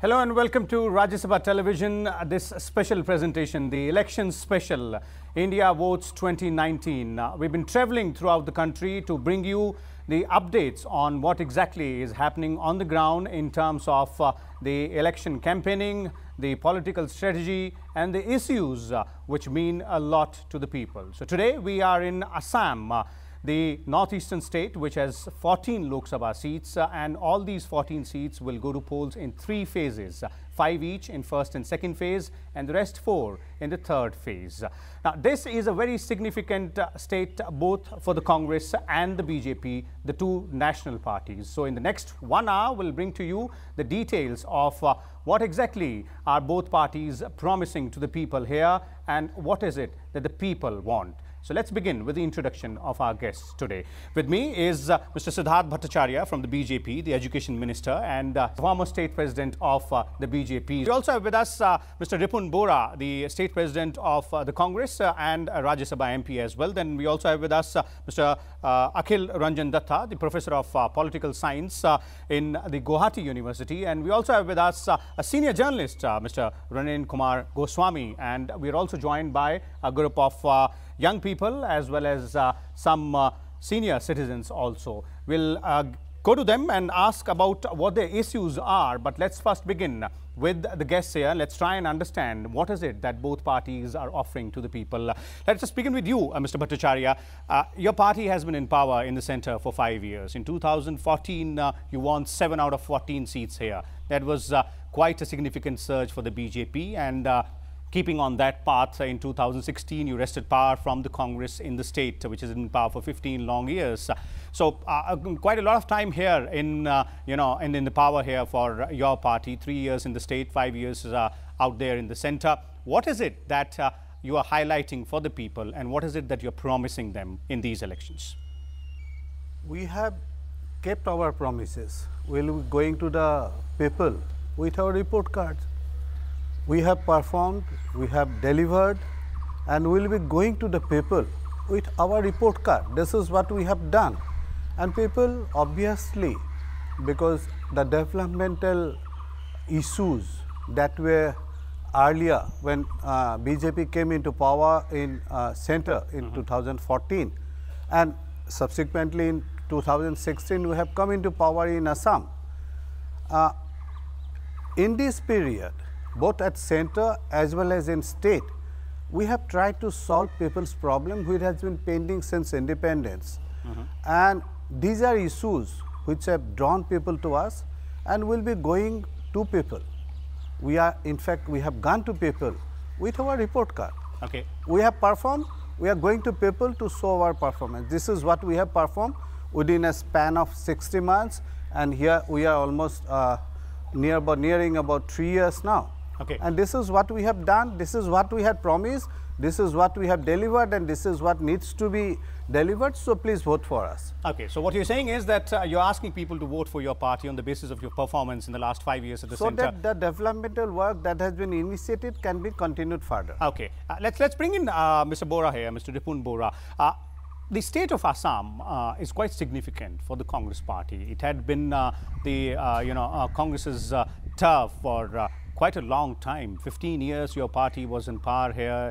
Hello and welcome to Rajya Sabha Television. This special presentation, the election special, India Votes 2019. We've been traveling throughout the country to bring you the updates on what exactly is happening on the ground in terms of the election campaigning, the political strategy and the issues which mean a lot to the people. So today we are in Assam, the northeastern state, which has 14 Lok Sabha seats, and all these 14 seats will go to polls in 3 phases, 5 each in first and second phase, and the rest 4 in the third phase. Now, this is a very significant state both for the Congress and the BJP, the two national parties. So in the next 1 hour, we'll bring to you the details of what exactly are both parties promising to the people here and what is it that the people want. So let's begin with the introduction of our guests today. With me is Mr. Siddharth Bhattacharya from the BJP, the Education Minister and former State President of the BJP. We also have with us Mr. Ripun Bora, the State President of the Congress and Rajya Sabha MP as well. Then we also have with us Mr. Akhil Ranjan Datta, the Professor of Political Science in the Guwahati University. And we also have with us a senior journalist, Mr. Ranen Kumar Goswami. And we are also joined by a group of young people as well as some senior citizens also. We'll go to them and ask about what their issues are. But let's first begin with the guests here. Let's try and understand what is it that both parties are offering to the people. Let's just begin with you, Mr. Bhattacharya. Your party has been in power in the center for 5 years. In 2014, you won 7 out of 14 seats here. That was quite a significant surge for the BJP, and keeping on that path, in 2016, you wrested power from the Congress in the state, which has been in power for 15 long years. So quite a lot of time here in, in the power here for your party, 3 years in the state, 5 years out there in the center. What is it that you are highlighting for the people, and what is it that you're promising them in these elections? We have kept our promises. We'll be going to the people with our report cards. We have performed, we have delivered, and we will be going to the people with our report card. This is what we have done. And people, obviously, because the developmental issues that were earlier when BJP came into power in center in 2014, and subsequently in 2016 we have come into power in Assam. In this period, both at center as well as in state, we have tried to solve people's problem which has been pending since independence. And these are issues which have drawn people to us, and will be going to people. We are, in fact, we have gone to people with our report card. Okay. We have performed, we are going to people to show our performance. This is what we have performed within a span of 60 months, and here we are almost nearing about 3 years now. Okay. And this is what we have done, this is what we had promised, this is what we have delivered, and this is what needs to be delivered. So please vote for us. Okay, so what you're saying is that you're asking people to vote for your party on the basis of your performance in the last 5 years at the center. So that the developmental work that has been initiated can be continued further. Okay, let's bring in Mr. Bora here, Mr. Ripun Bora. The state of Assam is quite significant for the Congress party. It had been Congress's turf for quite a long time. 15 years your party was in power here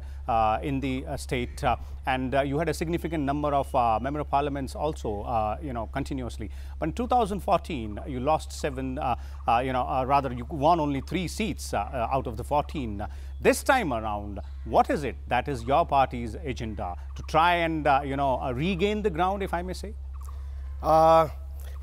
in the state, and you had a significant number of member of parliaments also, continuously. But in 2014, you lost 7, rather you won only 3 seats out of the 14. This time around, what is it that is your party's agenda to try and, regain the ground, if I may say?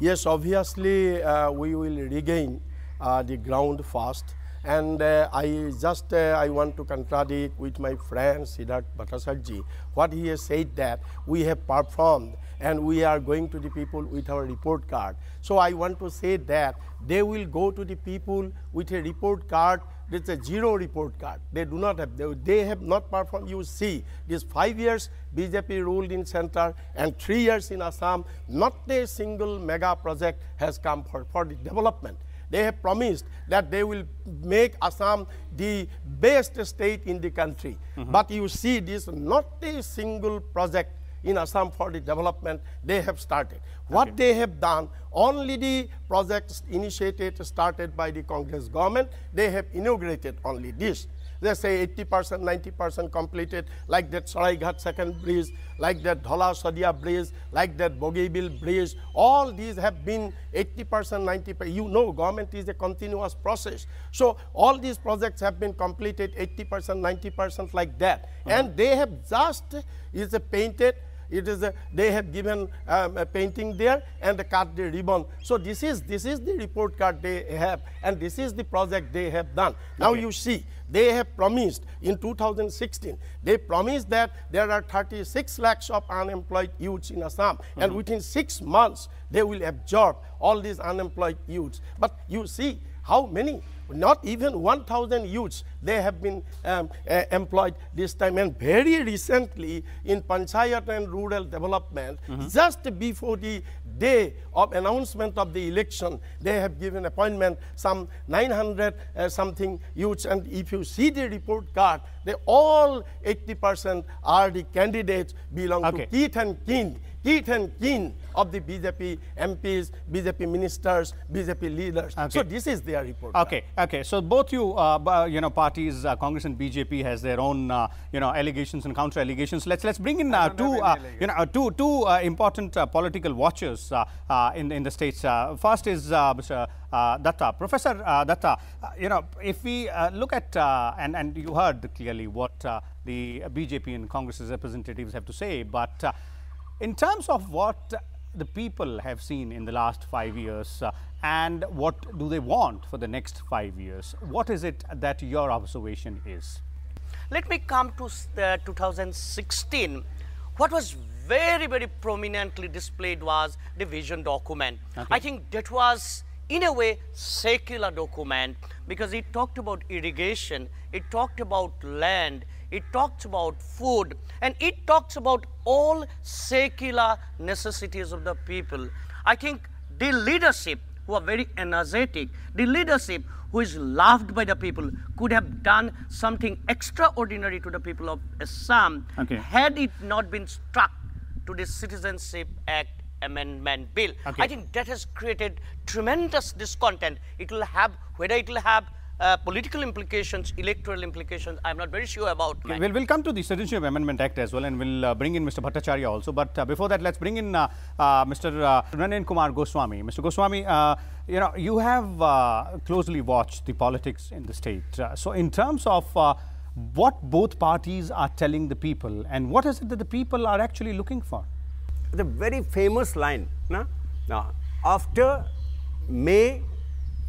Yes, obviously, we will regain the ground fast. And I want to contradict with my friend Siddharth Bhattacharya, what he has said, that we have performed and we are going to the people with our report card. So I want to say that they will go to the people with a report card. It's a zero report card. They do not have, they have not performed. You see, these 5 years BJP ruled in center and 3 years in Assam, not a single mega project has come for the development. They have promised that they will make Assam the best state in the country. But you see, this not a single project in Assam for the development, they have started. What they have done, only the projects initiated, started by the Congress government, they have inaugurated only this. They say 80%, 90% completed, like that Saraigat second bridge, like that Dhola Sadia bridge, like that Bogeybil bridge. All these have been 80%, 90%. You know, government is a continuous process. So all these projects have been completed 80%, 90% like that. And they have just, painted. They have given a painting there and cut the ribbon. So this is the report card they have, and this is the project they have done. Now you see, they have promised in 2016, they promised that there are 36 lakhs of unemployed youths in Assam, and within 6 months, they will absorb all these unemployed youths. But you see how many, not even 1,000 youths, they have been employed this time. And very recently in Panchayat and Rural Development, just before the day of announcement of the election, they have given appointment some 900 something youths. And if you see the report card, they all 80% are the candidates belong to Keith and kin of the BJP MPs, BJP ministers, BJP leaders. So this is their report. Okay. So both you parties, Congress and BJP, has their own allegations and counter allegations. Let's bring in two important political watchers in the states. First is Mr. Datta, Professor Datta. If we look at and you heard clearly what the BJP and Congress's representatives have to say, but in terms of what the people have seen in the last 5 years and what do they want for the next 5 years, what is it that your observation is? Let me come to 2016. What was very, very prominently displayed was the vision document. I think that was, in a way, secular document, because it talked about irrigation, it talked about land, it talks about food, and it talks about all secular necessities of the people. I think the leadership who are very energetic, the leadership who is loved by the people, could have done something extraordinary to the people of Assam had it not been struck to the Citizenship Act Amendment Bill. I think that has created tremendous discontent. It will have, whether it will have political implications, electoral implications, I'm not very sure about. We'll come to the Citizenship Amendment Act as well, and we'll bring in Mr. Bhattacharya also. But before that, let's bring in Mr. Ranjan Kumar Goswami. Mr. Goswami, you have closely watched the politics in the state. So in terms of what both parties are telling the people, and what is it that the people are actually looking for? The very famous line, after May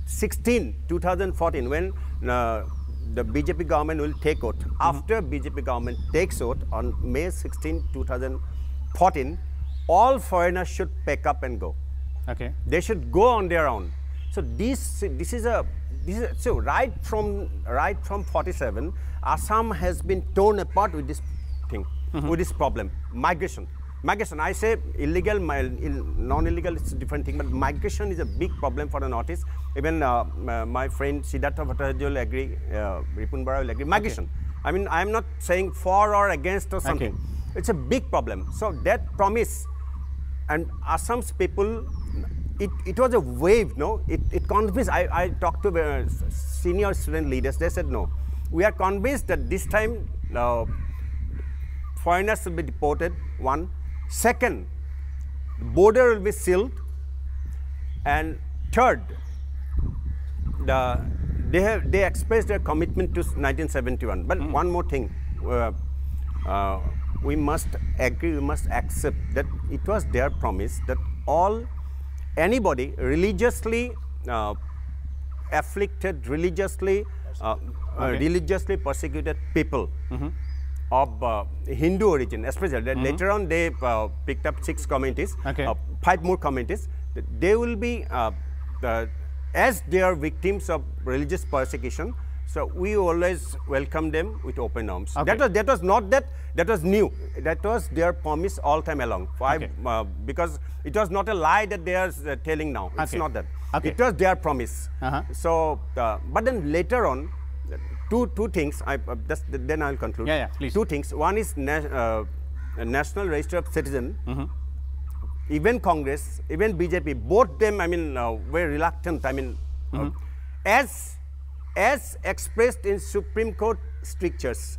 16, 2014, when the BJP government will take oath, after BJP government takes oath on May 16, 2014, all foreigners should pack up and go. They should go on their own. So this is so right from 47, Assam has been torn apart with this thing, with this problem, migration. I say illegal, non-illegal, it's a different thing, but migration is a big problem for the Northeast. Even my friend Siddhartha Bhattacharya will agree, Ripun Bora will agree. Migration. I mean, I'm not saying for or against or something. It's a big problem. So that promise, and Assam's people, it was a wave, no? It convinced, I talked to senior student leaders, they said no. We are convinced that this time foreigners will be deported, one. Second, border will be sealed, and third, they expressed their commitment to 1971. But one more thing, we must agree, we must accept that it was their promise that anybody religiously afflicted, religiously persecuted people of Hindu origin, especially later on they picked up 6 communities, 5 more communities. They will be as they are victims of religious persecution. So we always welcome them with open arms. That was not that was new. That was their promise all time along. Because it was not a lie that they are telling now. It's not that. It was their promise. So, but then later on, two things. Then I'll conclude. Please. 2 things. One is National Register of Citizen, even Congress, even BJP, both them, I mean, were reluctant. I mean, as expressed in Supreme Court strictures,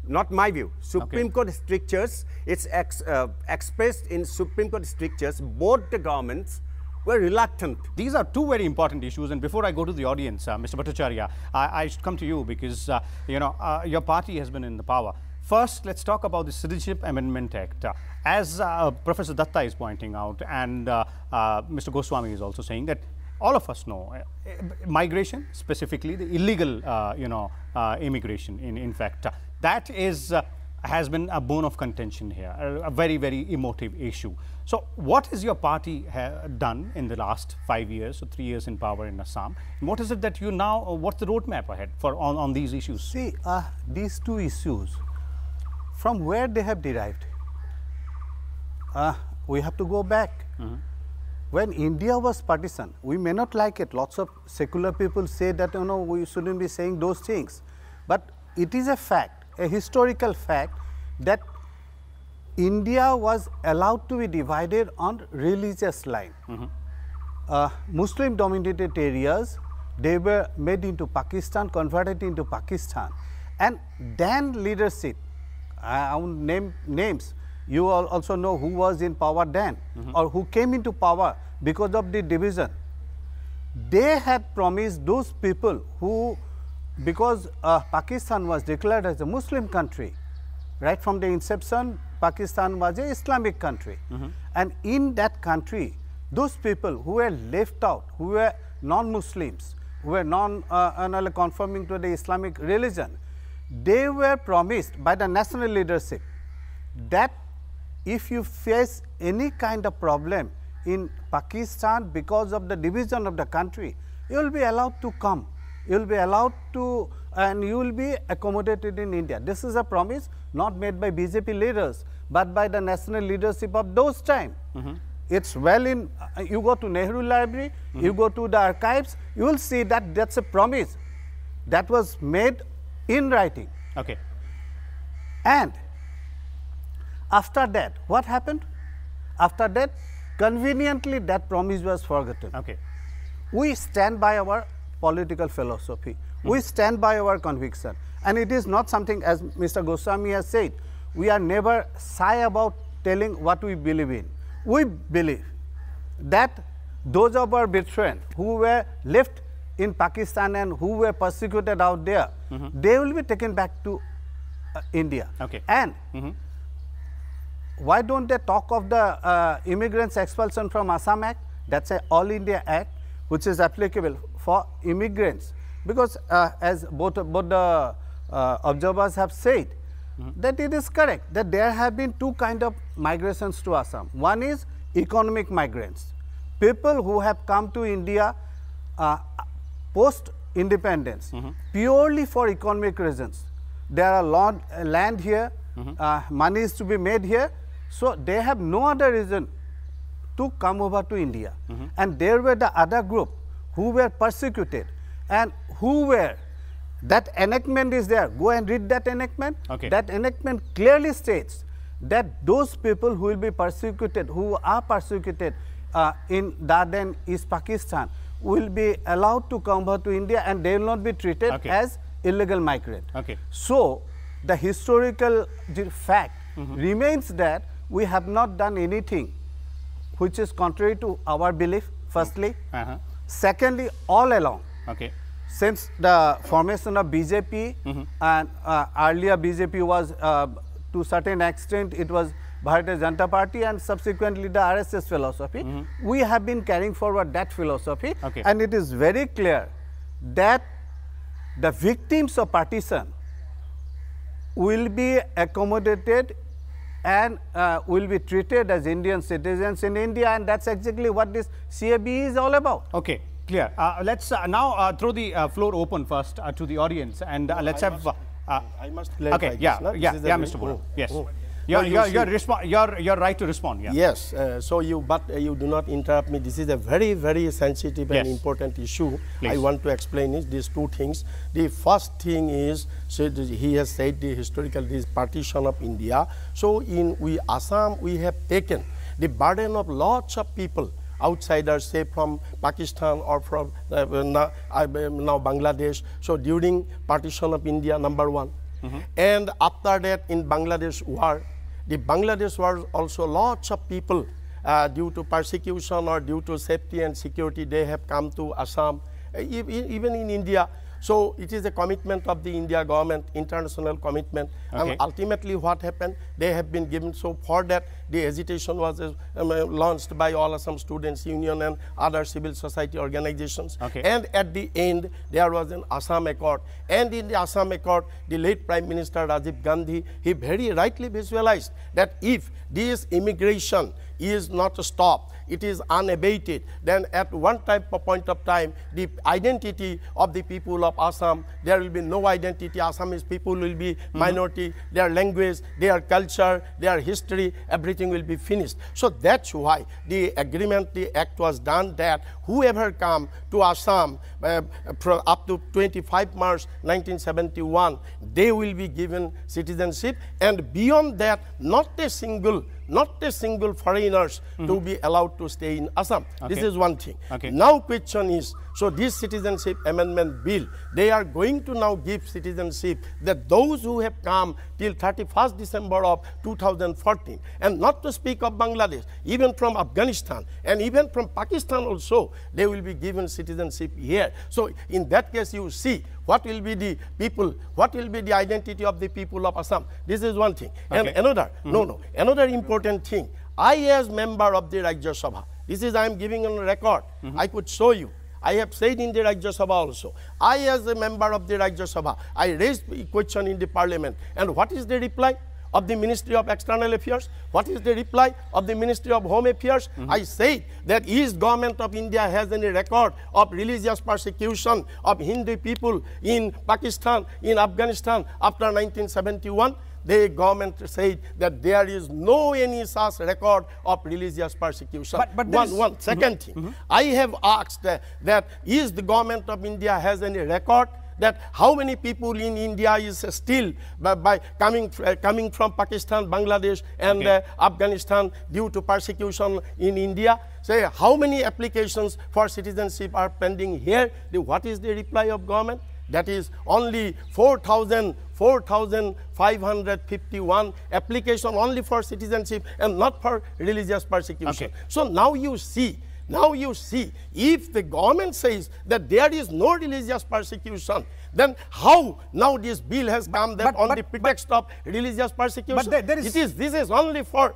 not my view. Supreme Court strictures, it's expressed in Supreme Court strictures, both the governments were reluctant. These are two very important issues, and before I go to the audience, Mr. Bhattacharya, I should come to you because, you know, your party has been in the power. First, let's talk about the Citizenship Amendment Act. As Professor Datta is pointing out, and Mr. Goswami is also saying that all of us know migration, specifically the illegal, immigration, in fact, that is has been a bone of contention here, a very, very emotive issue. So what has your party done in the last 5 years or 3 years in power in Assam? And what is it that you now, what's the roadmap ahead for on these issues? See, these two issues, from where they have derived, we have to go back. When India was partition, we may not like it. Lots of secular people say that, you know, we shouldn't be saying those things. But it is a fact, a historical fact, that India was allowed to be divided on religious line. Muslim dominated areas, they were made into Pakistan, converted into Pakistan. And then leadership, I won't name names, you all also know who was in power then, or who came into power because of the division. They had promised those people who, because Pakistan was declared as a Muslim country, right from the inception, Pakistan was an Islamic country. And in that country, those people who were left out, who were non-Muslims, who were conforming to the Islamic religion, they were promised by the national leadership that if you face any kind of problem in Pakistan because of the division of the country, you will be allowed to come. You will be allowed to, and you will be accommodated in India. This is a promise not made by BJP leaders, but by the national leadership of those time. It's well in, you go to Nehru Library, you go to the archives, you will see that that's a promise that was made in writing. Okay. And after that, what happened? After that, conveniently that promise was forgotten. Okay. We stand by our political philosophy. We stand by our conviction. And it is not something, as Mr. Goswami has said, we are never shy about telling what we believe in. We believe that those of our brethren who were left in Pakistan and who were persecuted out there, they will be taken back to India. Okay. And why don't they talk of the immigrants expulsion from Assam Act? That's an All India Act which is applicable for immigrants, because as both the observers have said, that it is correct that there have been two kinds of migrations to Assam. One is economic migrants, people who have come to India post independence purely for economic reasons. There are land here, money is to be made here, so they have no other reason to come over to India. And there were the other group who were persecuted and who were, that enactment is there. Go and read that enactment. Okay. That enactment clearly states that those people who will be persecuted, who are persecuted in Dardan, East Pakistan, will be allowed to come over to India and they will not be treated as illegal migrant. Okay. So the historical fact remains that we have not done anything which is contrary to our belief, firstly. Secondly, all along, since the formation of BJP, and earlier BJP was to certain extent it was Bharatiya Janata Party, and subsequently the RSS philosophy, we have been carrying forward that philosophy. And it is very clear that the victims of partition will be accommodated and will be treated as Indian citizens in India, and that's exactly what this CAB is all about. Okay, clear. Let's now throw the floor open first to the audience, and let's have. I must clarify. Okay, Mr. Bora. Yes. You're right to respond. Yeah. Yes, but you do not interrupt me. This is a very, very sensitive and important issue. Please. I want to explain it, these two things. The first thing is, so he has said the historical partition of India. So in Assam, we have taken the burden of lots of people, outsiders, say from Pakistan or from now Bangladesh. So during partition of India, number one. And after that, in Bangladesh war, the Bangladesh war also lots of people due to persecution or due to safety and security, they have come to Assam, even in India. So it is a commitment of the India government, international commitment. Okay. And ultimately what happened, they have been given, so for that the agitation was launched by All Assam Students Union and other civil society organizations. Okay. And at the end, there was an Assam Accord. And in the Assam Accord, the late Prime Minister Rajiv Gandhi, he very rightly visualized that if this immigration is not stopped, it is unabated, then at one point of time, the identity of the people of Assam, there will be no identity. Assamese people will be minority, their language, their culture, their history, everything will be finished. So that's why the agreement, the act was done that whoever come to Assam up to 25 March 1971, they will be given citizenship, and beyond that, not a single foreigners to be allowed to stay in Assam. Okay. This is one thing. Okay. Now question is, so this citizenship amendment bill, they are going to now give citizenship that those who have come till 31st December of 2014, and not to speak of Bangladesh, even from Afghanistan and even from Pakistan also, they will be given citizenship here. So in that case, you see what will be the people, what will be the identity of the people of Assam. This is one thing. Okay. And another, another important thing, I as member of the Rajya Sabha, this is I am giving on record, I could show you. I have said in the Rajya Sabha also, I as a member of the Rajya Sabha, I raised a question in the parliament, and what is the reply of the Ministry of External Affairs? What is the reply of the Ministry of Home Affairs? I say that East Government of India has any record of religious persecution of Hindu people in Pakistan, in Afghanistan after 1971. The government said that there is no any such record of religious persecution. But second thing, I have asked that is the government of India has any record that how many people in India is still by coming from Pakistan, Bangladesh and Afghanistan due to persecution in India. Say how many applications for citizenship are pending here? What is the reply of government? That is only 4,551 application only for citizenship and not for religious persecution. Okay. So now you see, if the government says that there is no religious persecution, then how now this bill has come that on the pretext of religious persecution? But there is this is only for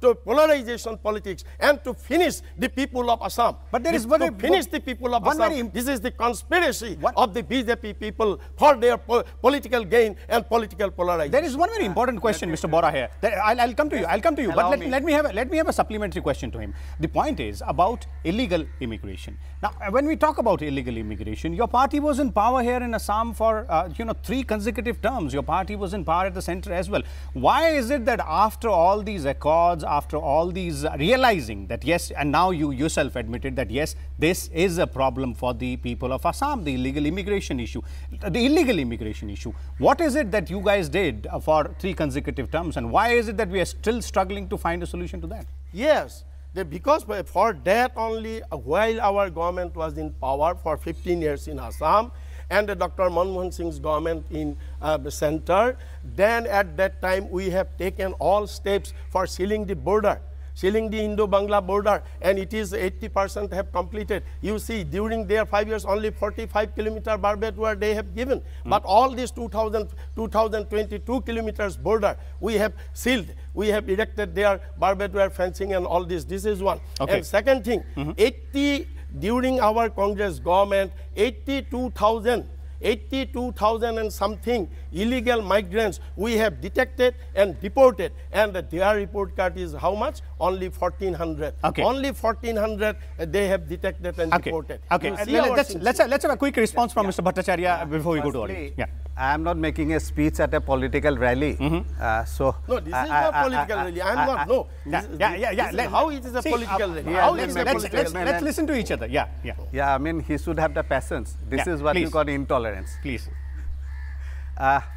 to polarization politics and to finish the people of Assam. But there is finish the people of Assam. This is the conspiracy of the BJP people for their political gain and political polarization. There is one very important question, Mr. Bora here. I'll come to you. But let me have a supplementary question to him. The point is about illegal immigration. Now, when we talk about illegal immigration, your party was in power here in Assam for 3 consecutive terms. Your party was in power at the center as well. Why is it that after all these accords, after all these realizing that yes, and now you yourself admitted that yes, this is a problem for the people of Assam, the illegal immigration issue. What is it that you guys did for 3 consecutive terms, and why is it that we are still struggling to find a solution to that? Yes. Because for that only, while our government was in power for 15 years in Assam, and Dr. Manmohan Singh's government in the center, then at that time we have taken all steps for sealing the border, sealing the Indo-Bangla border, and it is 80% have completed. You see, during their 5 years, only 45 kilometer barbed they have given. But all these 2022 kilometers border, we have sealed. We have erected their barbed wire fencing and all this. This is one. Okay. And second thing, during our Congress government, 82,000 and something illegal migrants we have detected and deported, and their report card is how much? Only 1,400. Okay. Only 1,400 they have detected and deported. Okay. Let's have a quick response from Mr. Bhattacharya before we go to audience. Yeah. I am not making a speech at a political rally. So No, this is not political rally. I am not. No. How it is a political rally? How it is a political rally? Let's listen to each other. Yeah. yeah, I mean, he should have the patience. This Yeah, is what you please. call intolerance. Please.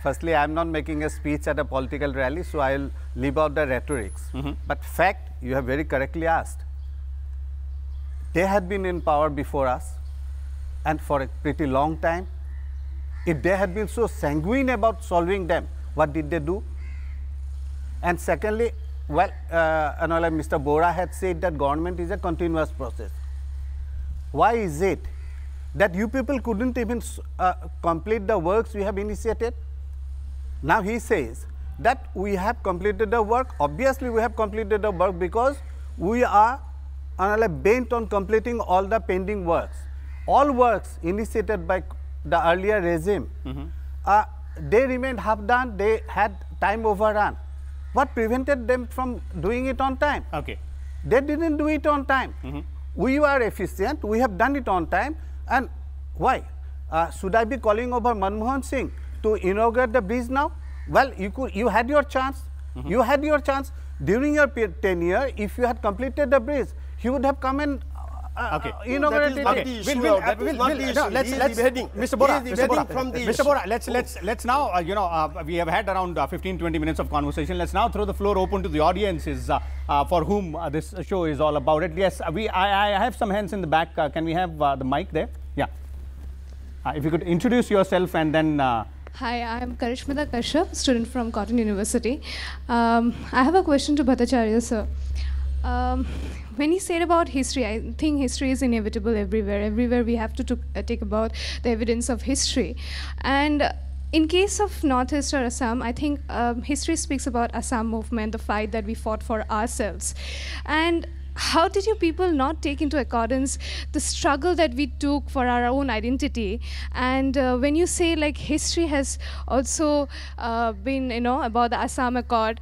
Firstly, I am not making a speech at a political rally, so I will leave out the rhetorics. But fact, you have very correctly asked. They had been in power before us, and for a pretty long time. If they had been so sanguine about solving them, what did they do? And secondly, well, Mr. Bora had said that government is a continuous process. Why is it that you people couldn't even complete the works we have initiated? Now he says that we have completed the work. Obviously, we have completed the work because we are bent on completing all the pending works. All works initiated by the earlier regime, they remained half done, they had time overrun. What prevented them from doing it on time? Okay. They didn't do it on time. We were efficient, we have done it on time, and why? Should I be calling over Manmohan Singh to inaugurate the bridge now? Well, you had your chance. You had your chance. During your tenure, if you had completed the bridge, he would have come and inaugurated That it. is not the issue. That is not the issue. Let's He is evading. Mr. Bora, He is evading from the Mr. issue. Bora, let's now, we have had around 15-20 minutes of conversation. Let's now throw the floor open to the audiences for whom this show is all about. Yes, I have some hands in the back. Can we have the mic there? Yeah. If you could introduce yourself and then... Hi, I'm Karishmita Kashyap, student from Cotton University. I have a question to Bhattacharya, sir. When he said about history, I think history is inevitable everywhere. Everywhere we have to take about the evidence of history. And in case of Northeast or Assam, I think history speaks about Assam movement, the fight that we fought for ourselves. And how did you people not take into accordance the struggle that we took for our own identity? And when you say like history has also been, about the Assam Accord,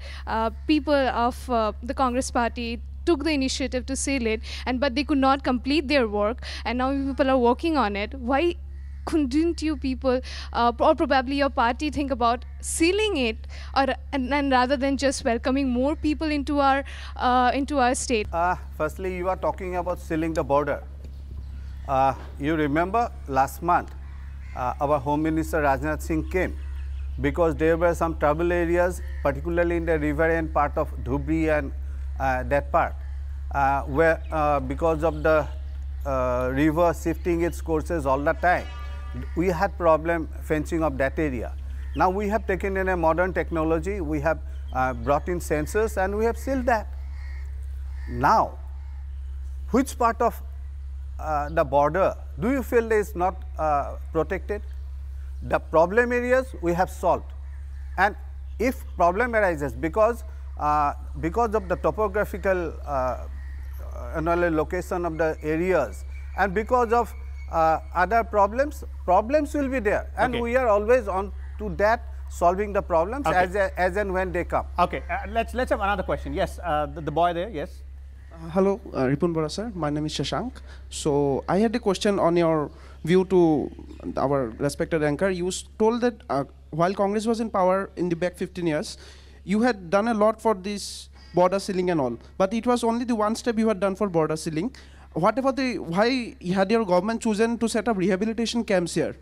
people of the Congress party took the initiative to seal it, but they could not complete their work, and now people are working on it. Why couldn't you people, or probably your party, think about sealing it, and rather than just welcoming more people into our state? Firstly, you are talking about sealing the border. You remember last month, our Home Minister Rajnath Singh came because there were some trouble areas, particularly in the riverine part of Dhubri and that part, where because of the river shifting its courses all the time, we had problem fencing of that area. Now we have taken in a modern technology, we have brought in sensors and we have sealed that. Now, which part of the border do you feel is not protected? The problem areas we have solved, and if problem arises because of the topographical location of the areas and because of other problems will be there, and we are always on to that, solving the problems as and when they come. Okay, let's have another question. Yes, the boy there. Yes. Hello, Ripun Bora sir. My name is Shashank. So I had a question on your view to our respected anchor. You told that while Congress was in power in the back 15 years, you had done a lot for this border sealing and all, but it was only the one step you had done for border sealing. What about why had your government chosen to set up rehabilitation camps here?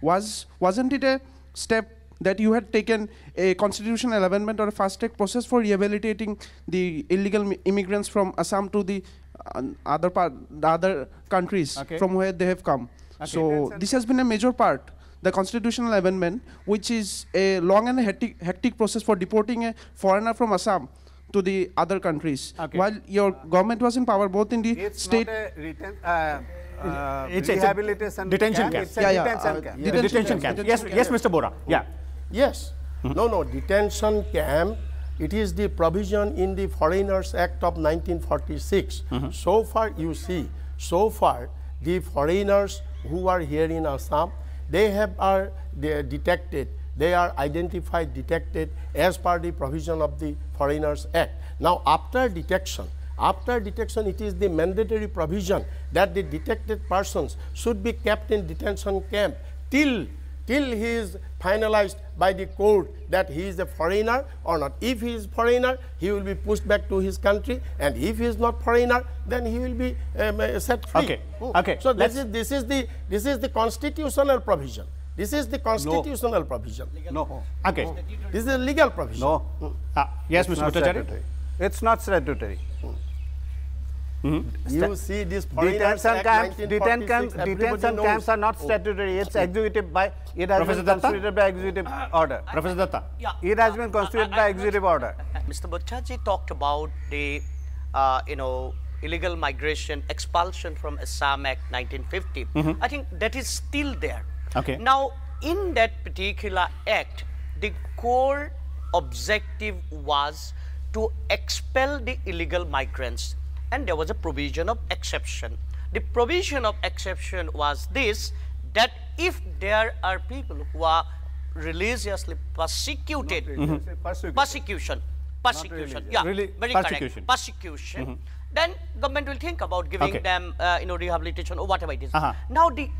Wasn't it a step that you had taken a constitutional amendment or a fast-track process for rehabilitating the illegal immigrants from Assam to the other countries from where they have come? So this has been a major part, the constitutional amendment, which is a long and hectic process for deporting a foreigner from Assam to the other countries. While your government was in power, both in the state... It's a rehabilitation detention camp. It's a detention camp. Detention camp. Yes, Mr. Bora. Yeah. Yes. No, detention camp, it is the provision in the Foreigners Act of 1946. So far, you see, the foreigners who are here in Assam, they are detected, they are identified, detected as per the provision of the Foreigners Act. Now, after detection, it is the mandatory provision that the detected persons should be kept in detention camp till till he is finalized by the court that he is a foreigner or not. If he is foreigner, he will be pushed back to his country, and if he is not foreigner, then he will be set free. Okay. Okay. So this is the constitutional provision. This is the constitutional provision. No. Okay. This is a legal provision. No. Yes, It's Mr. not Bhattacharya. statutory. It's not statutory. You see this foreigners Detention Act camps, 1946, everybody detention knows. camps are not statutory. It's executive by, it has Professor been Datta? constituted by executive order. Professor Datta. Yeah. It has been constituted by executive order. Mr. Bhattacharya talked about the, illegal migration, expulsion from Assam Act 1950. I think that is still there. Okay. Now, in that particular act, the core objective was to expel the illegal migrants, and there was a provision of exception. The provision of exception was this, that if there are people who are religiously persecuted, persecution, yeah, Really, very persecution. correct, persecution, then government will think about giving Okay. them, rehabilitation or whatever it is. Uh-huh. Now the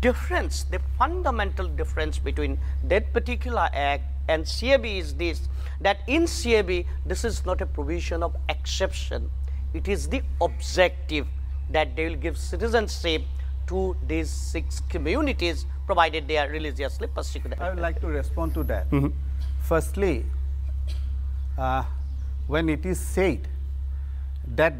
difference, the fundamental difference between that particular act and CAB is this, that in CAB, this is not a provision of exception. It is the objective that they will give citizenship to these 6 communities, provided they are religiously persecuted. I would like to respond to that. Firstly, when it is said that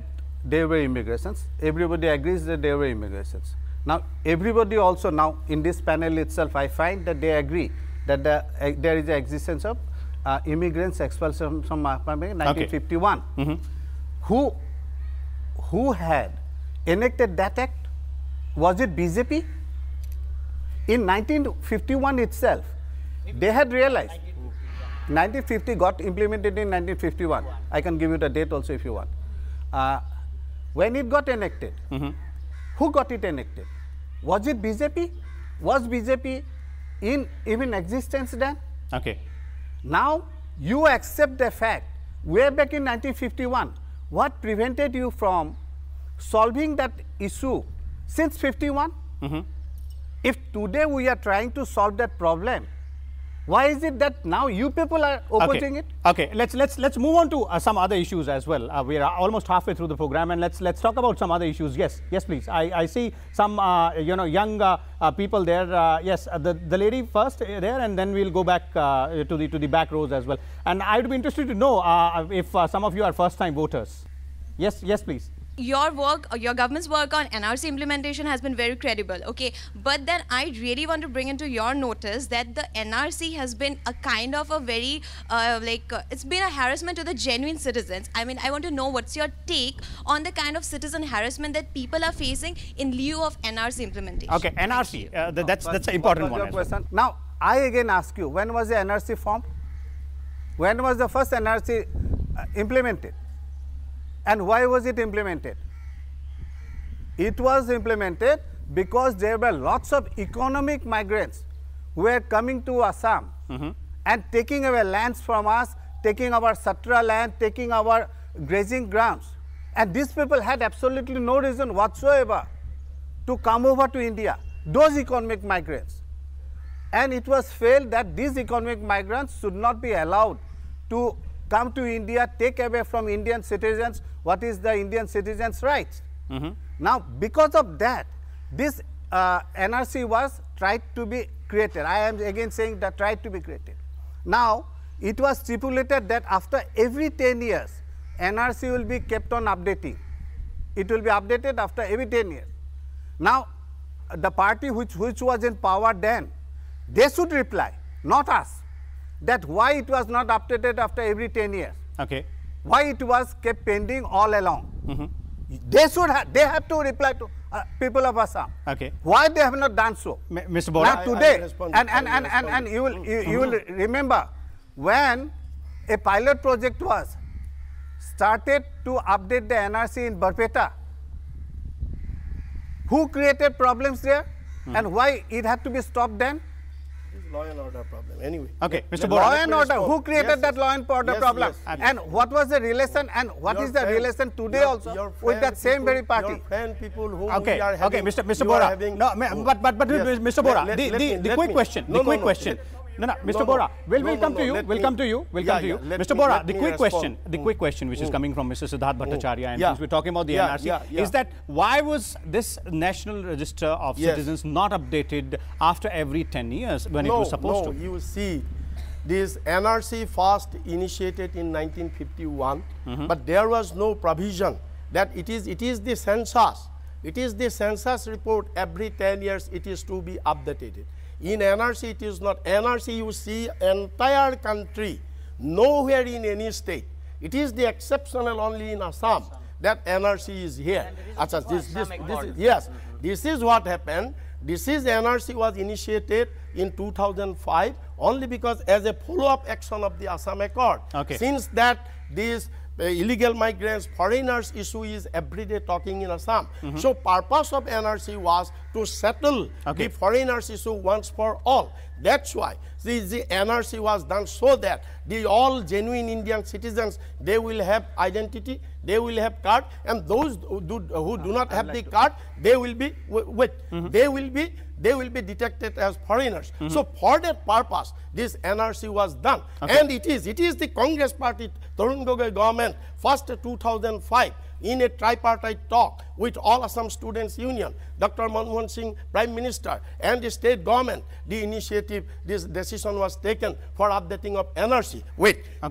there were immigrations, everybody agrees that there were immigrations. Now, everybody also now in this panel itself, I find that they agree that there is the existence of immigrants expelled from Assam in 1951. Who had enacted that act? Was it BJP? In 1951 itself, they had realized. 1950 got implemented in 1951. I can give you the date also if you want. When it got enacted, who got it enacted? Was it BJP? Was BJP in even existence then? Okay. Now you accept the fact, way back in 1951, what prevented you from solving that issue since 51? If today we are trying to solve that problem, why is it that now you people are opposing it? Okay, let's move on to some other issues as well. We are almost halfway through the program, and let's talk about some other issues. Yes, please. I see some young people there. Yes, the lady first there, and then we'll go back to the back rows as well. And I would be interested to know if some of you are first-time voters. Yes, please. Your work, your government's work on NRC implementation has been very credible, okay? But then I really want to bring into your notice that the NRC has been a kind of a very, it's been a harassment to the genuine citizens. I mean, I want to know what's your take on the kind of citizen harassment that people are facing in lieu of NRC implementation. Okay, NRC, that's an important one. Question. Now, I again ask you, when was the NRC formed? When was the first NRC implemented? And why was it implemented? It was implemented because there were lots of economic migrants who were coming to Assam and taking away lands from us, taking our Satra land, taking our grazing grounds. And these people had absolutely no reason whatsoever to come over to India, those economic migrants. And it was felt that these economic migrants should not be allowed to come to India, take away from Indian citizens what is the Indian citizens' rights. Now, because of that, this NRC was tried to be created. I am again saying that tried to be created. Now, it was stipulated that after every 10 years, NRC will be kept on updating. It will be updated after every 10 years. Now, the party which was in power then, they should reply, not us, that why it was not updated after every 10 years. Okay. Why it was kept pending all along. They have to reply to people of Assam. Okay. Why they have not done so? Mr. Bora. Now today, and you will remember when a pilot project was started to update the NRC in Barpeta. Who created problems there and why it had to be stopped then? Law and order problem. Anyway. Okay, Mr. The Bora. law and order. Who created that law and order Yes, problem? yes. And what was the relation? And what Your is the friend- relation today your- also your with friend that same people- very party? Your friend people whom Okay, we are having. okay, Mr. you are Bora. having- No, oh. but Yes. Mr. Bora, Let the me- quick question, no, the quick no, question. No, Mr. no, Bora, we'll no, come no, to you. let We'll me- come to you. We'll Yeah, come to you, yeah, let Mr. me- Bora. let The me quick respond. question, the quick question, which is coming from Mr. Siddharth Bhattacharya, and Yeah. since we're talking about the Yeah, NRC, yeah, yeah. is that why was this National Register of Yes. Citizens not updated after every 10 years when it was supposed no, to? you see, this NRC first initiated in 1951, but there was no provision that it is the census. It is the census report every 10 years it is to be updated. In NRC it is not. NRC you see entire country, nowhere in any state. It is the exceptional only in Assam that NRC is here. Achha, this is what happened. This is NRC was initiated in 2005 only because as a follow-up action of the Assam Accord. Okay. Since that these illegal migrants, foreigners issue is every day talking in Assam. So purpose of NRC was to settle Okay. the foreigners issue once for all. That's why the NRC was done so that the all genuine Indian citizens, they will have identity, they will have card, and those who do not have the card, they will be they will be detected as foreigners. So for that purpose, this NRC was done, and it is the Congress Party, Tarun Gogoi government, first 2005. In a tripartite talk with all Assam Students Union, Dr. Manmohan Singh, Prime Minister, and the state government, the initiative, this decision was taken for updating of NRC.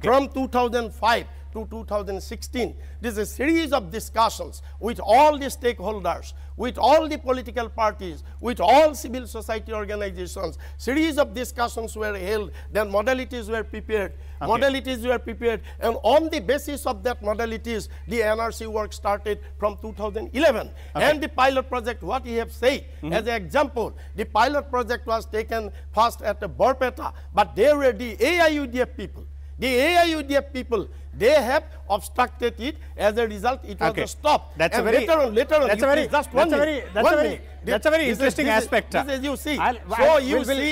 From 2005 to 2016, this is a series of discussions with all the stakeholders, with all the political parties, with all civil society organizations. Series of discussions were held, then modalities were prepared. And on the basis of that modalities, the NRC work started from 2011. And the pilot project, what he have said, as an example, the pilot project was taken first at Borpeta, but they were the AIUDF people. The AIUDF people, they have obstructed it. As a result, it was stopped. That's and a very later on, that's a very just one minute. That's a very interesting aspect. This is you see.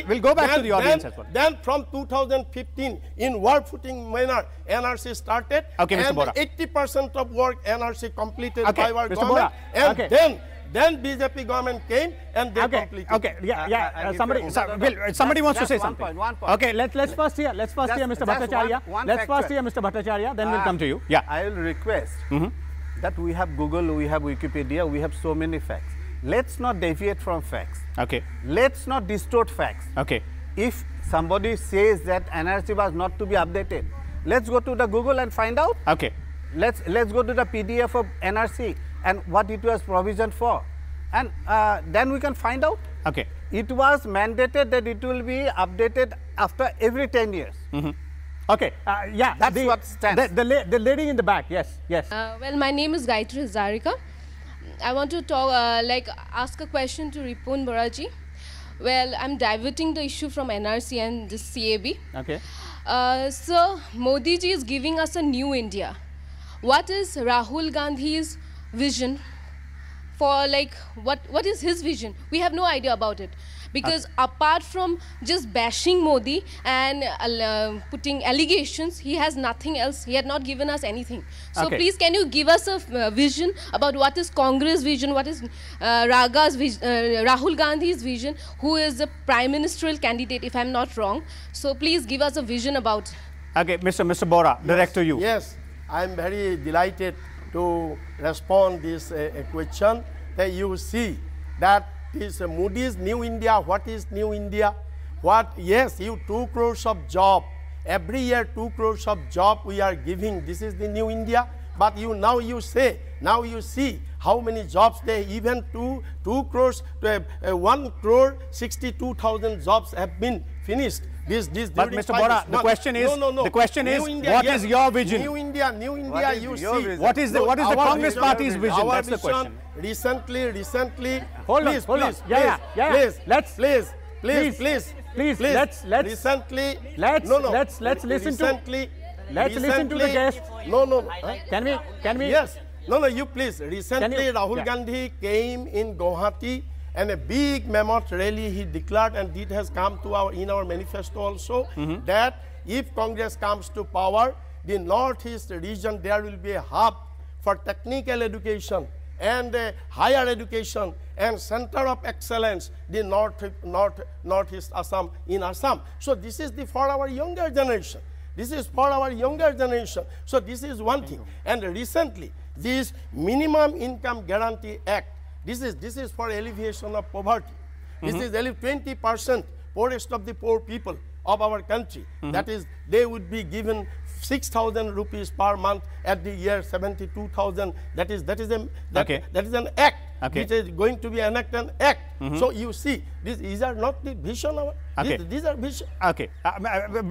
We'll go back to the audience as well. Then from 2015, in work footing manner, NRC started. Okay, Mr. Bora. 80% of work NRC completed Okay, by our Mr. government. Bora. And Okay. then BJP government came and they completed. Somebody wants to say Just one something. point, one point. Okay, let's first hear Mr. Bhattacharya. Let's first hear Mr. Bhattacharya, then we'll come to you. Yeah. I will request that we have Google, we have Wikipedia, we have so many facts. Let's not deviate from facts. Okay. Let's not distort facts. Okay. If somebody says that NRC was not to be updated, let's go to the Google and find out. Okay. Let's go to the PDF of NRC and what it was provisioned for, and then we can find out. Okay. It was mandated that it will be updated after every 10 years. Okay. Yeah. That's what stands. The lady in the back. Yes. Yes. Well, my name is Gayatri Hazarika. I want to talk, ask a question to Ripun Boraji. Well, I'm diverting the issue from NRC and this CAB. Okay. So, Modi ji is giving us a new India. What is Rahul Gandhi's vision for, like, what is his vision? We have no idea about it. Because apart from just bashing Modi and putting allegations, he has nothing else. He had not given us anything. So please, can you give us a vision about what is Congress vision, what is Rahul Gandhi's vision, who is the prime ministerial candidate, if I'm not wrong. So please give us a vision about. Okay, Mr. Bora, direct to you. Yes, I'm very delighted to respond this question. That you see that is Modi's New India. What is New India? Yes, 2 crores of job. Every year 2 crores of job we are giving. This is the New India. But now you see how many jobs they even 2 crores, 1 crore 62,000 jobs have been finished. But Mr. Bora, the question is, the question is, what is your vision? New India, you see. What is the Congress Party's vision? That's the question. Recently. Hold on. Please. Let's listen to the guest. No. Can we? Yes. No, you please. Recently, Rahul Gandhi came in Guwahati and a big mammoth rally he declared, and it has come to in our manifesto also, that if Congress comes to power, the Northeast region, there will be a hub for technical education and higher education and center of excellence, the Northeast Assam in Assam. So this is for our younger generation. This is for our younger generation. So this is one thing. And recently, this Minimum Income Guarantee Act, this is for alleviation of poverty. This is 20% poorest of the poor people of our country. That is, they would be given 6,000 rupees per month at the year 72,000. That is an act which is going to be enacted act. So you see, these are not the vision of these are vision. Okay.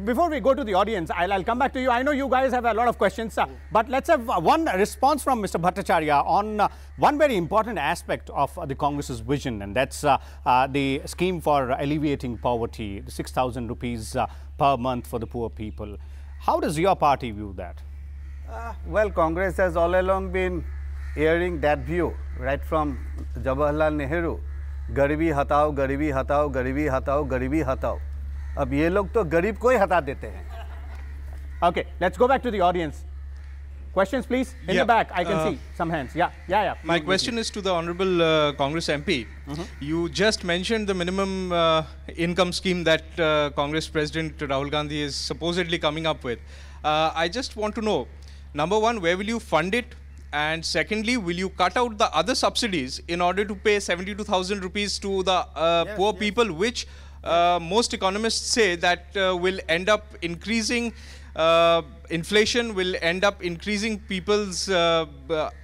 Before we go to the audience, I'll come back to you. I know you guys have a lot of questions, but let's have one response from Mr. Bhattacharya on one very important aspect of the Congress's vision, and that's the scheme for alleviating poverty, the 6,000 rupees per month for the poor people. How does your party view that? Well, Congress has all along been airing that view, right from Jawaharlal Nehru. गरीबी हटाओ, गरीबी हटाओ, गरीबी हटाओ, गरीबी हटाओ. अब ये लोग तो गरीब को ही हटा देते हैं. Okay, let's go back to the audience. Questions, please. In the back, I can see some hands. Yeah. My question is to the Honorable Congress MP. You just mentioned the minimum income scheme that Congress President Rahul Gandhi is supposedly coming up with. I just want to know, number one, where will you fund it? And secondly, will you cut out the other subsidies in order to pay 72,000 rupees to the poor people, which most economists say that will end up increasing inflation, will end up increasing people's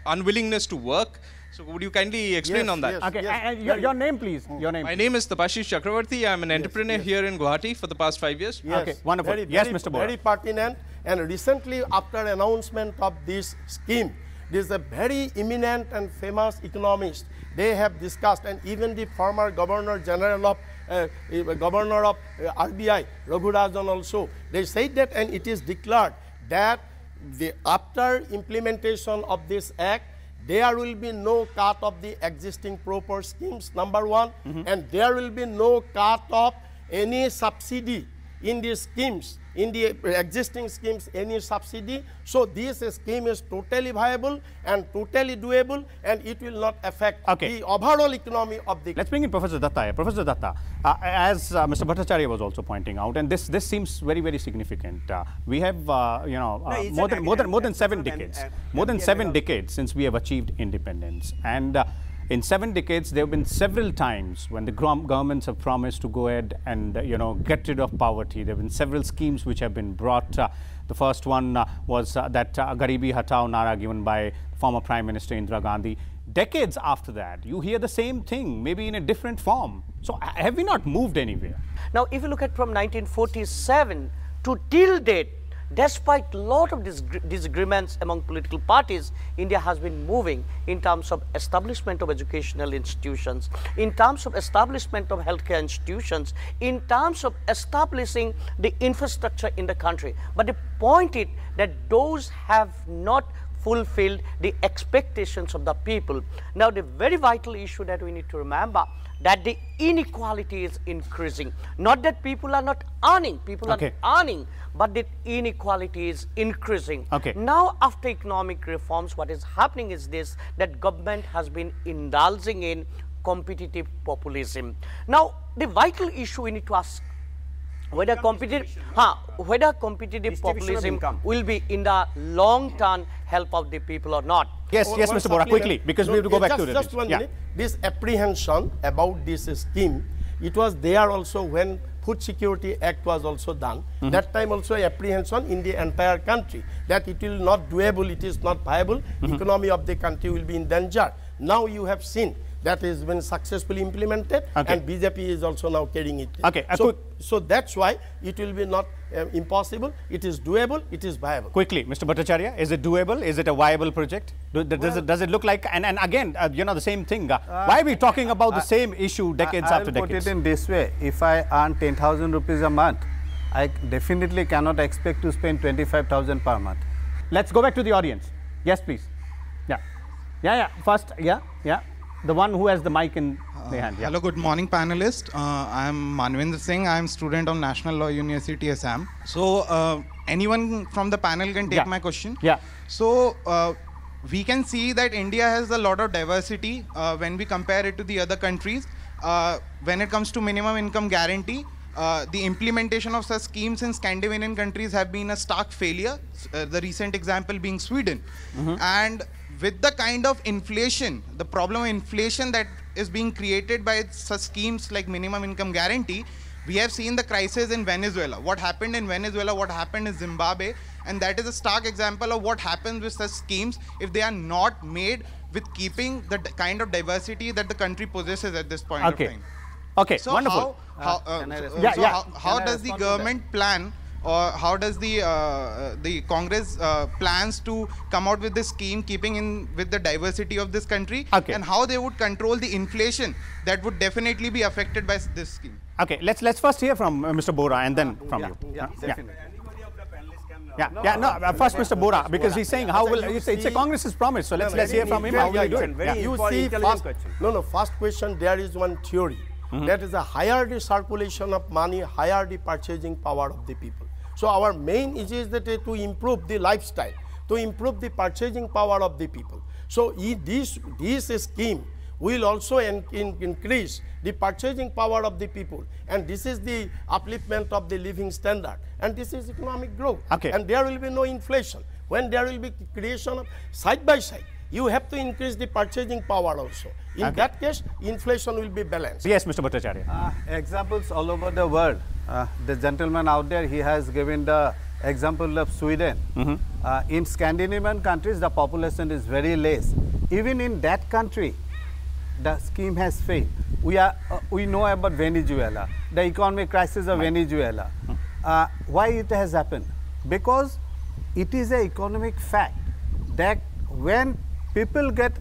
unwillingness to work? So would you kindly explain on that? Okay, and your name, please. Your name. My name is Tapashish Chakravarti. I'm an entrepreneur here in Guwahati for the past 5 years. Okay, wonderful. Yes, Mr. Bora. Very pertinent. And recently, after announcement of this scheme, this is a very eminent and famous economist. They have discussed, and even the former Governor General of RBI, Raghurajan also, they said that, and it is declared that after implementation of this act, there will be no cut of the existing proper schemes, number one, and there will be no cut of any subsidy in the schemes, in the existing schemes, any subsidy. So this scheme is totally viable and totally doable, and it will not affect the overall economy of the. Let's bring in Professor Datta here. Professor Datta, as Mr. Bhattacharya was also pointing out, and this seems very, very significant. We have more than 7 decades, more than 7 decades since we have achieved independence, and in 7 decades, there have been several times when the governments have promised to go ahead and get rid of poverty. There have been several schemes which have been brought. The first one was that Garibi Hatao Nara given by former Prime Minister Indira Gandhi. Decades after that, you hear the same thing, maybe in a different form. So have we not moved anywhere? Now, if you look at from 1947 to till date, despite a lot of disagreements among political parties, India has been moving in terms of establishment of educational institutions, in terms of establishment of healthcare institutions, in terms of establishing the infrastructure in the country. But the point is that those have not fulfilled the expectations of the people. Now, the very vital issue that we need to remember, that the inequality is increasing. Not that people are not earning, people are earning, but the inequality is increasing. Now, after economic reforms, what is happening is this, that government has been indulging in competitive populism. Now, the vital issue we need to ask, whether competitive populism will be in the long term help of the people or not. Yes, Mr. Bora, quickly, because we have to go back to it. Just 1 minute. This apprehension about this scheme, it was there also when Food Security Act was also done. That time also apprehension in the entire country that it will not doable, it is not viable, economy of the country will be in danger. Now you have seen that has been successfully implemented, and BJP is also now carrying it. So that's why it will be not impossible, it is doable, it is viable. Quickly, Mr. Bhattacharya, is it doable? Is it a viable project? Does it look like, and again, the same thing, why are we talking about the same issue decades after decades? I will put it in this way, if I earn 10,000 rupees a month, I definitely cannot expect to spend 25,000 per month. Let's go back to the audience. Yes, please. First, the one who has the mic in Nehan, yeah. Hello, good morning, panelists. I am Manvinder Singh. I am student of National Law University, Assam. So, anyone from the panel can take my question? Yeah. So, we can see that India has a lot of diversity when we compare it to the other countries. When it comes to minimum income guarantee, the implementation of such schemes in Scandinavian countries have been a stark failure, the recent example being Sweden. And with the kind of inflation, the problem of inflation that is being created by such schemes like minimum income guarantee, we have seen the crisis in Venezuela. What happened in Venezuela, what happened in Zimbabwe, and that is a stark example of what happens with such schemes if they are not made with keeping the kind of diversity that the country possesses at this point of time. Okay, so wonderful. How does the government plan, or how does the Congress plans to come out with this scheme, keeping in with the diversity of this country, and how they would control the inflation that would definitely be affected by this scheme? Okay, let's first hear from Mr. Bora and then from you. Definitely. First Mr. Bora, because he's saying how will it's a Congress's promise. So let's hear from him how will he do it. You see, first question, there is one theory. That is a higher the circulation of money, higher the purchasing power of the people. So our main is that to improve the lifestyle, to improve the purchasing power of the people. So this scheme will also increase the purchasing power of the people, and this is the upliftment of the living standard, and this is economic growth. And there will be no inflation. When there will be creation of side by side, you have to increase the purchasing power also. In that case, inflation will be balanced. Yes, Mr. Bhattacharya. Examples all over the world. The gentleman out there, he has given the example of Sweden. In Scandinavian countries, the population is very less. Even in that country, the scheme has failed. We know about Venezuela, the economic crisis of Venezuela. Why it has happened? Because it is an economic fact that when people get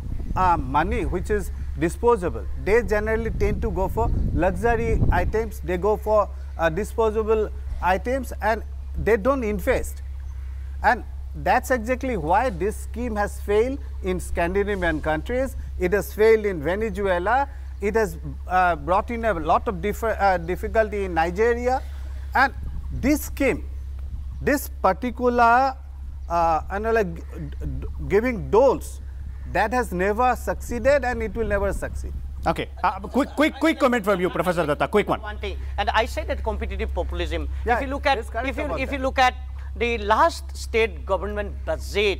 money which is disposable, they generally tend to go for luxury items, they go for disposable items, and they don't invest. And that's exactly why this scheme has failed in Scandinavian countries. It has failed in Venezuela. It has brought in a lot of difficulty in Nigeria. And this scheme, this particular giving doles, that has never succeeded and it will never succeed. Okay, quick comment from you, Professor Datta. Quick one. One thing, and I said that competitive populism. Yeah, if you look at the last state government budget,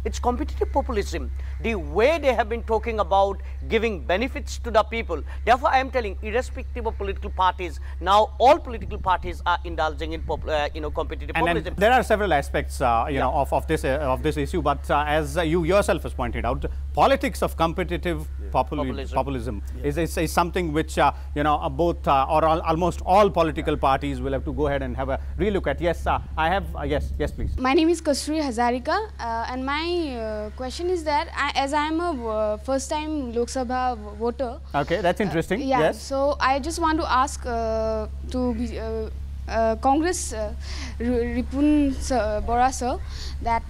it's competitive populism. The way they have been talking about giving benefits to the people. Therefore, I am telling, irrespective of political parties, now all political parties are indulging in competitive populism. There are several aspects, of this issue. But as you yourself has pointed out, politics of competitive populism is something which both or almost all political parties will have to go ahead and have a relook at. Yes, I have. Yes, please. My name is Kasturi Hazarika, and my question is that as I am a first-time Lok Sabha voter. Okay, that's interesting. Yes. So I just want to ask Congress Ripun Bora sir that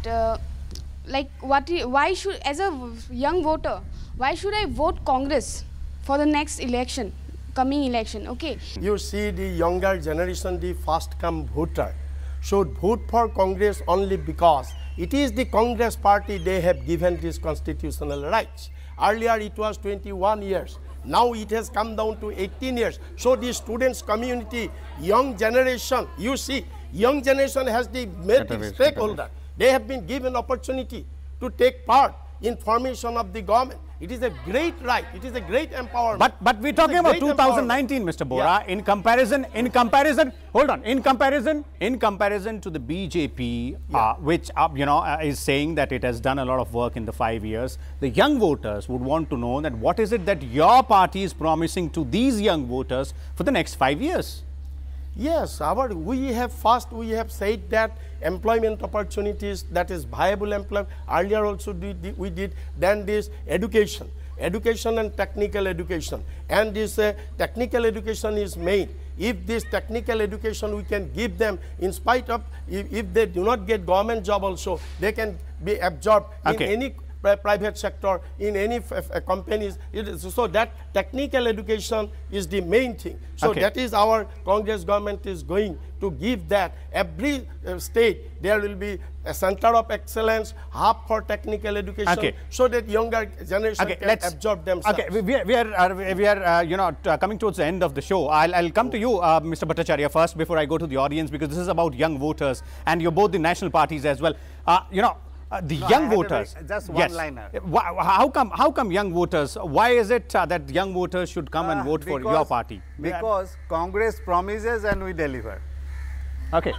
why should, as a young voter, why should I vote Congress for the next election, coming election? Okay. You see, the younger generation, the first-come voter, should vote for Congress only because it is the Congress party they have given these constitutional rights. Earlier it was 21 years. Now it has come down to 18 years. So the students community, young generation, you see, young generation has made the stakeholder. They have been given opportunity to take part in formation of the government. It is a great right. It is a great empowerment. But we're talking about 2019, Mr. Bora. In comparison, hold on. In comparison to the BJP, which is saying that it has done a lot of work in the 5 years, the young voters would want to know that what is it that your party is promising to these young voters for the next 5 years? Yes, we have said that employment opportunities, that is viable employment. Earlier also we did. Then this education and technical education. And this technical education is main. If this technical education we can give them, in spite of if they do not get government job also, they can be absorbed in any private sector, in any companies. So that technical education is the main thing. So that is our Congress government is going to give that. Every state there will be a center of excellence, hub for technical education, so that younger generation can absorb themselves. Okay, we are coming towards the end of the show. I'll come to you, Mr. Bhattacharya, first before I go to the audience, because this is about young voters, and you're both the national parties as well. The young voters. Just one liner. How come young voters? Why is it that young voters should come and vote for your party? Because Congress promises and we deliver. Okay.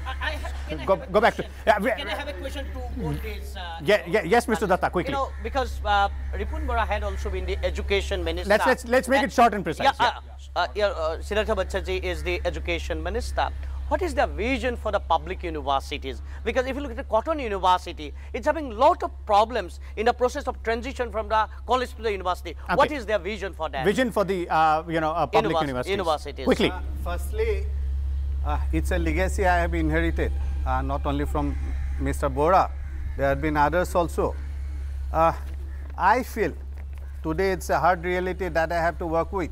Go back to. Can I have a question to both these? Yes, Mr. Datta, quickly. Because Ripun Bora had also been the education minister. Let's make it short and precise. Siddhartha Bachchaji is the education minister. What is the vision for the public universities? Because if you look at the Cotton University, it's having a lot of problems in the process of transition from the college to the university. What is their vision for that? Vision for the public universities. Quickly. Firstly, it's a legacy I have inherited, not only from Mr. Bora. There have been others also. I feel today it's a hard reality that I have to work with,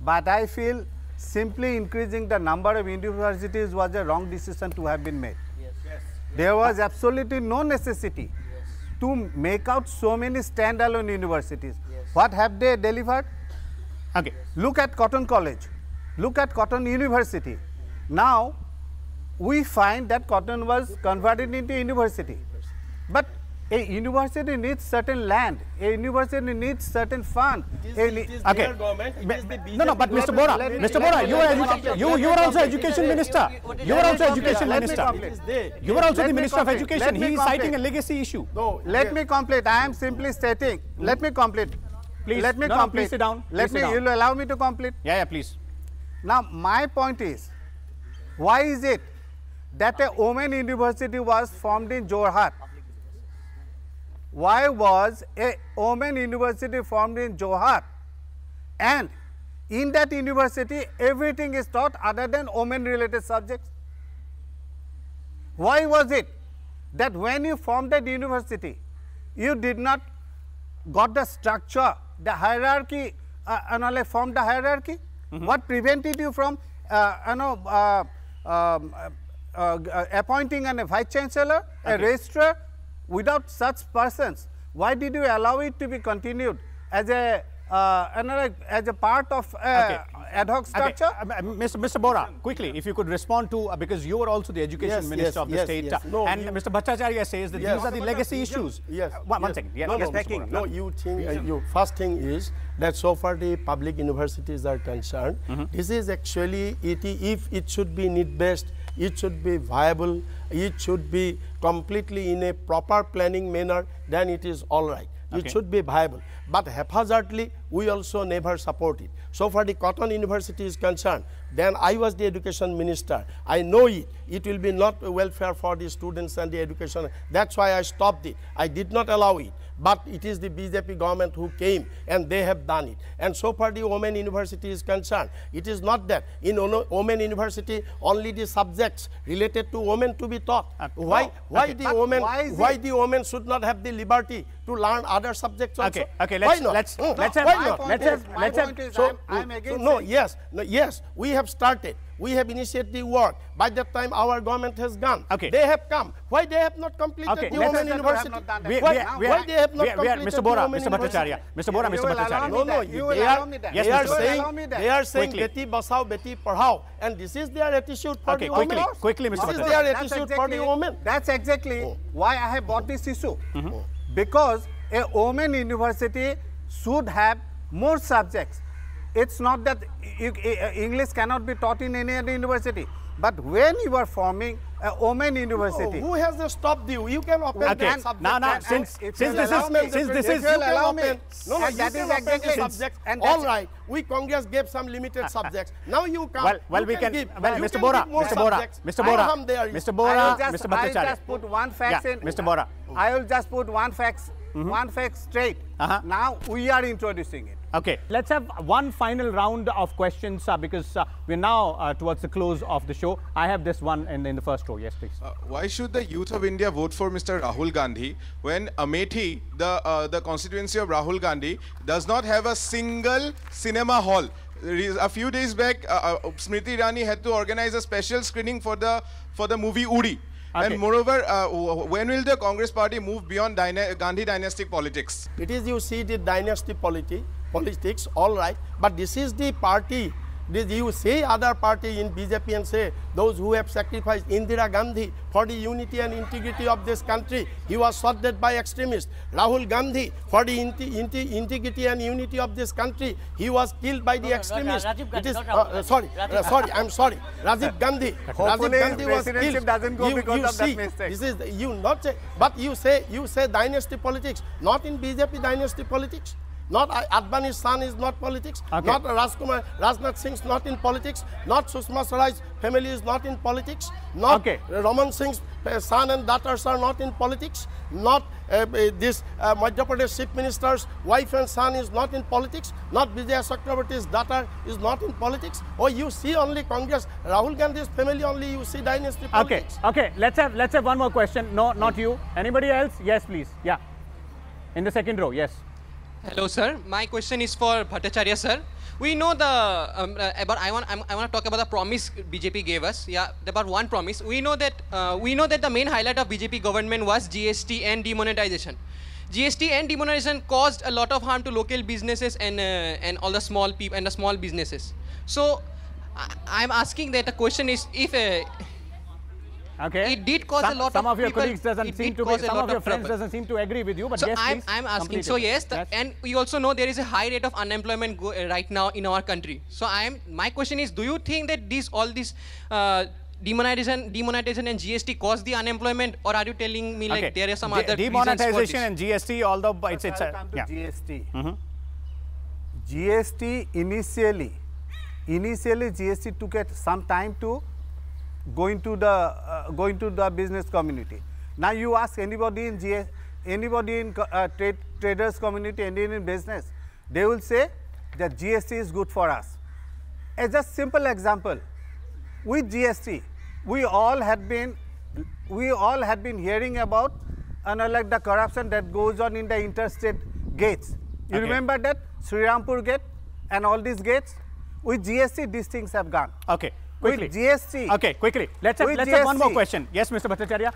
but I feel simply increasing the number of universities was a wrong decision to have been made. There was absolutely no necessity to make out so many standalone universities. What have they delivered? Look at Cotton College, look at Cotton University. Now, we find that Cotton was converted into university, but a university needs certain land, a university needs certain fund. It is their government, it is the BJP. No, but Mr. Bora, you were also education minister. You were also education minister. You were also the minister of education. He is citing a legacy issue. No, let me complete. I am simply stating. Let me complete. Please, let me complete. Please sit down. You will allow me to complete? Yeah, please. Now, my point is, why is it that a women university was formed in Jorhat? Why was a women university formed in Jorhat? And in that university, everything is taught other than women related subjects. Why was it that when you formed that university, you did not got the structure, the hierarchy, formed the hierarchy? What prevented you from appointing a vice chancellor, a registrar? Without such persons, why did you allow it to be continued as a part of ad hoc structure? Mr. Bora, quickly, if you could respond to, because you were also the education minister of the state, and Mr. Bhattacharya says that these are the legacy issues. One second. First thing is that so far the public universities are concerned, this is actually, if it should be need-based, it should be viable, it should be completely in a proper planning manner, then it is all right. It should be viable. But haphazardly, we also never support it. So far the Cotton University is concerned, then I was the education minister. I know it. It will be not welfare for the students and the education. That's why I stopped it. I did not allow it. But it is the BJP government who came and they have done it. And so far the women university is concerned, it is not that in women university only the subjects related to women to be taught. Why the women should not have the liberty to learn other subjects also? Yes, we have started. We have initiated the work. By that time, our government has gone. They have come. Why they have not completed the women university? Why they have not completed Mr. Bora, Mr. Bhattacharya. Mr. Bora, Mr. Bhattacharya. They are saying Beti Basao, Beti Padhao, and this is their attitude for the women. Quickly, Mr. Bhattacharya. This is their attitude for the women. That's exactly why I have brought this issue. Because a women university should have more subjects. It's not that English cannot be taught in any other university, but when you are forming a women university, who has stopped you? You can open that subject. Now, since this is, you can open. That is exactly subject. All right, we Congress gave some limited subjects. Now you come. Well, we can. Mr. Bora, Mr. Bora, Mr. Bhattacharya. I will just put one fact in. Mr. Bora. I will just put one fact straight. Now we are introducing it. Okay, let's have one final round of questions because we're now towards the close of the show. I have this one in the first row. Yes, please. Why should the youth of India vote for Mr. Rahul Gandhi when Amethi, the constituency of Rahul Gandhi, does not have a single cinema hall? A few days back, Smriti Irani had to organize a special screening for the movie Uri. Okay. And moreover, when will the Congress party move beyond Gandhi dynastic politics? It is, you see, the dynasty politics, all right, but this is the party. You say other party in BJP and say those who have sacrificed Indira Gandhi for the unity and integrity of this country. He was shot dead by extremists. Rahul Gandhi for the integrity and unity of this country. He was killed by the extremists. It is I'm sorry. Rajiv Gandhi. Rajiv Gandhi was killed. Doesn't go because of that mistake. This is you not say, but you say dynasty politics, not in BJP dynasty politics. Not Advani's son is not politics. Okay. Not Rajnath Singh's not in politics. Not Sushma Swaraj's family is not in politics. Not Raman Singh's son and daughters are not in politics. Not this Madhya Pradesh chief minister's wife and son is not in politics. Not Vijaya Chakrabarti's daughter is not in politics. Or you see only Congress, Rahul Gandhi's family only. You see dynasty politics. Okay. Let's have one more question. No, not you. Anybody else? Yes, please. Yeah. In the second row. Yes. Hello, sir. My question is for Bhattacharya, sir. We know the I want to talk about the promise BJP gave us. Yeah, about one promise. We know that the main highlight of BJP government was GST and demonetization. GST and demonetization caused a lot of harm to local businesses and all the small people and the small businesses. So I'm asking that the question is if it did cause a lot some of your people, colleagues doesn't seem to be, some of your friends doesn't seem to agree with you, but so yes, I'm asking, so yes, and we also know there is a high rate of unemployment right now in our country. So my question is, do you think that all this demonetization and GST caused the unemployment, or are you telling me like there are some other demonetization and GST, although it's GST. GST initially GST took some time to go into the business community. Now you ask anybody in traders community, Indian in business, they will say that GST is good for us. As a simple example, with GST, we all had been hearing about like the corruption that goes on in the interstate gates. You remember that Srirampur gate and all these gates? With GST, these things have gone. Okay. Quickly. With GST. Okay, quickly. Let's have one more question. Yes, Mr. Bhattacharya.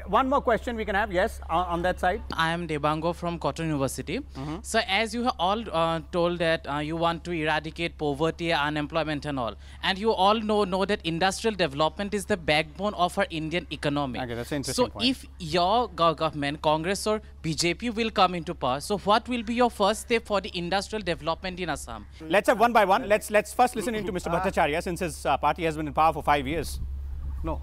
One more question we can have. Yes, on that side. I am Debango from Cotton University. So as you have all told that you want to eradicate poverty, unemployment and all. And you all know that industrial development is the backbone of our Indian economy. Okay, that's an interesting point. If your government, Congress or BJP will come into power, so what will be your first step for the industrial development in Assam? Let's have one by one. Let's first listen into Mr. Bhattacharya since his party has been in power for 5 years. No,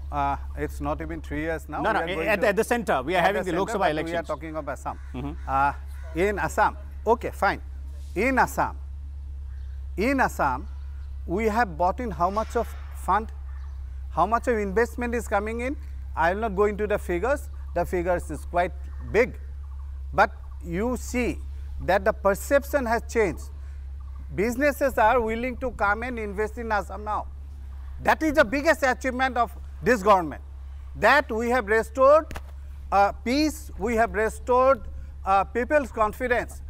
it's not even 3 years now. No, at the center. We are having the Lok Sabha elections. We are talking of Assam. In Assam, okay, fine. In Assam, we have bought in how much of fund, how much of investment is coming in. I will not go into the figures. The figures is quite big. But you see that the perception has changed. Businesses are willing to come and invest in Assam now. That is the biggest achievement of this government. That we have restored peace, we have restored people's confidence.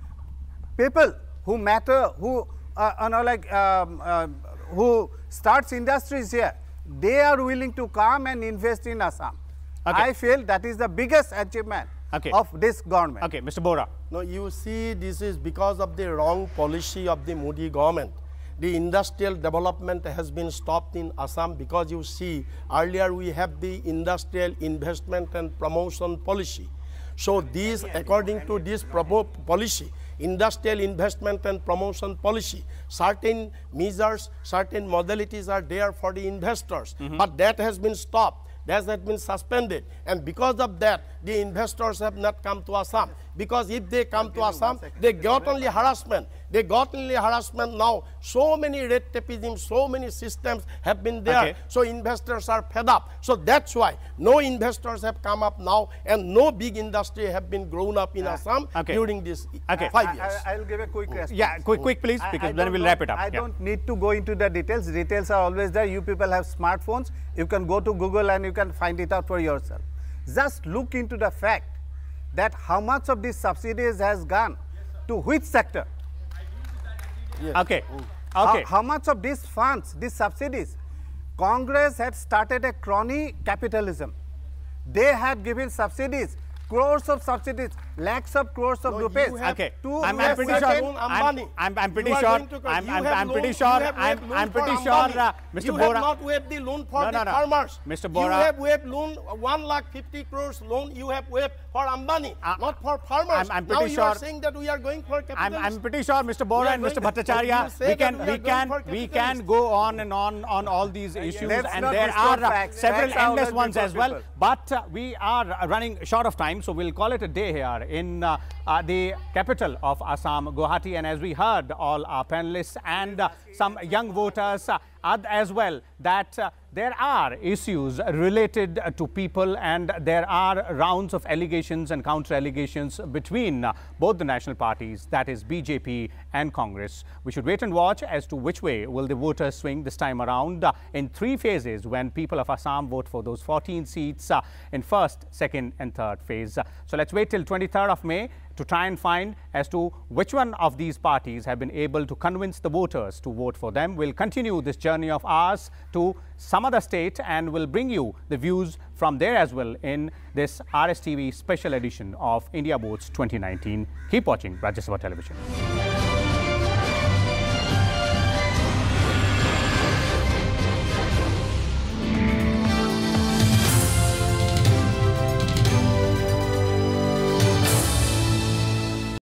People who matter, who who starts industries here, they are willing to come and invest in Assam. Okay. I feel that is the biggest achievement of this government. Okay, Mr. Bora. No, you see, this is because of the wrong policy of the Modi government. The industrial development has been stopped in Assam because you see, earlier we have the industrial investment and promotion policy. So these, according to this policy, industrial investment and promotion policy, certain measures, certain modalities are there for the investors, but that has been stopped. That has been suspended, and because of that, the investors have not come to Assam. Because if they come to Assam, they got only harassment. They got only harassment now. So many red tapeism, so many systems have been there. Okay. So investors are fed up. So that's why no investors have come up now, and no big industry have been grown up in Assam during this 5 years. I'll give a quick response. Yeah, quick please, because then we'll wrap it up. I don't need to go into the details. Details are always there. You people have smartphones. You can go to Google and you can find it out for yourself. Just look into the fact that how much of these subsidies has gone to which sector? Yes. Okay. How much of these funds, these subsidies? Congress had started a crony capitalism. They had given subsidies, crores of subsidies, lakhs of crores of rupees. Okay. I'm pretty sure. I'm pretty sure. Mr. Bora. You have not waived the loan for the farmers. Mr. Bora. You have waived loan 1,50,000 crores loan. You have waived for Ambani, not for farmers. I'm pretty now sure. You are saying that we are going for capitalism. I'm pretty sure, Mr. Bora and Mr. Bhattacharya, we can go on and on all these issues, and there are several endless ones as well. But we are running short of time, so we'll call it a day here in the capital of Assam, Guwahati. And as we heard all our panelists and some young voters as well, that there are issues related to people, and there are rounds of allegations and counter-allegations between both the national parties, that is BJP and Congress. We should wait and watch as to which way will the voters swing this time around in 3 phases, when people of Assam vote for those 14 seats in first, second and third phase. So let's wait till 23rd of May to try and find as to which one of these parties have been able to convince the voters to vote for them. We'll continue this journey of ours to some other state, and we'll bring you the views from there as well in this RSTV special edition of India Votes 2019. Keep watching Rajya Sabha Television.